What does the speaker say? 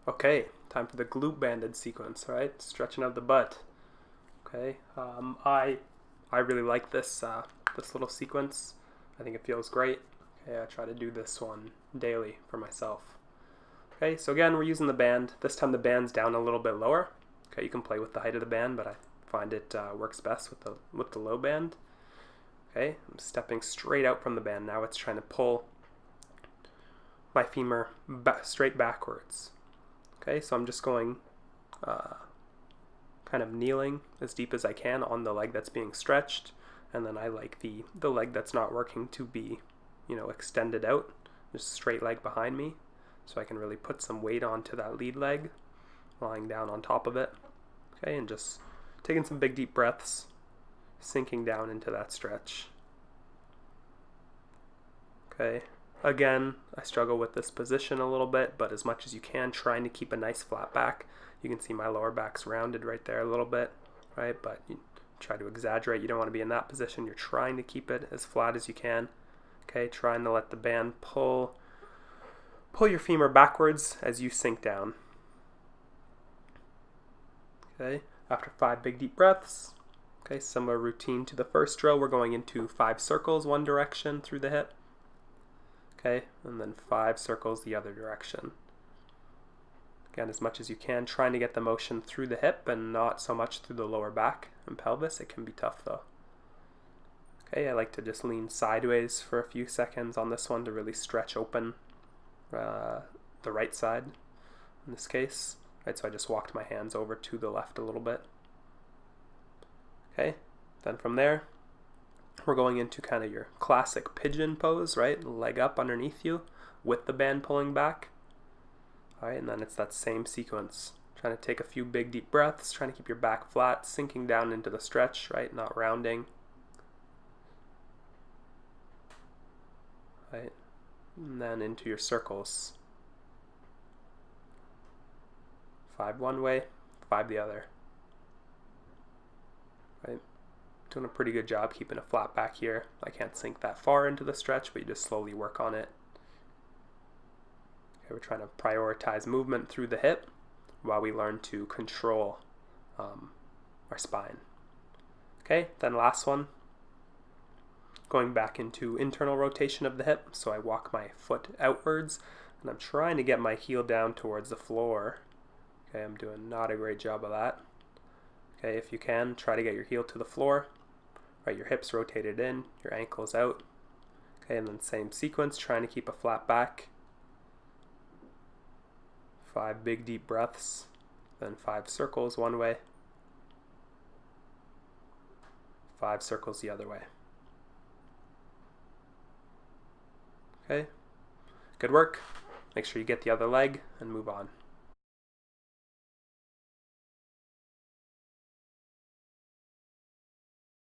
Okay, time for the glute banded sequence, right? Stretching out the butt. Okay, I really like this little sequence. I think it feels great. Okay, I try to do this one daily for myself. Okay, so again, we're using the band. This time the band's down a little bit lower. Okay, you can play with the height of the band, but I find it works best with the low band. Okay, I'm stepping straight out from the band. Now it's trying to pull my femur straight backwards. Okay, so I'm just going kind of kneeling as deep as I can on the leg that's being stretched, and then I like the leg that's not working to be, extended out, just straight leg behind me, so I can really put some weight onto that lead leg, lying down on top of it. Okay, and just taking some big deep breaths, sinking down into that stretch. Okay. Again, I struggle with this position a little bit, but as much as you can, trying to keep a nice flat back. You can see my lower back's rounded right there a little bit, right? But you try to exaggerate. You don't want to be in that position. You're trying to keep it as flat as you can. Okay, trying to let the band pull your femur backwards as you sink down. Okay, after 5 big deep breaths, okay, similar routine to the first drill. We're going into 5 circles one direction through the hip. Okay, and then 5 circles the other direction. Again, as much as you can, trying to get the motion through the hip and not so much through the lower back and pelvis. It can be tough though. Okay, I like to just lean sideways for a few seconds on this one to really stretch open the right side in this case. Right, so I just walked my hands over to the left a little bit. Okay, then from there, we're going into kind of your classic pigeon pose, right? Leg up underneath you with the band pulling back. All right, and then it's that same sequence. Trying to take a few big deep breaths, trying to keep your back flat, sinking down into the stretch, right? Not rounding. Right, and then into your circles. 5 one way, 5 the other. Right. Doing a pretty good job keeping a flat back here. I can't sink that far into the stretch, but you just slowly work on it. Okay, we're trying to prioritize movement through the hip while we learn to control our spine. Okay, then last one. Going back into internal rotation of the hip. So I walk my foot outwards and I'm trying to get my heel down towards the floor. Okay, I'm doing not a great job of that. Okay, if you can, try to get your heel to the floor. Right, your hips rotated in, your ankles out. Okay, and then same sequence, trying to keep a flat back. 5 big deep breaths, then 5 circles one way. 5 circles the other way. Okay, good work. Make sure you get the other leg and move on.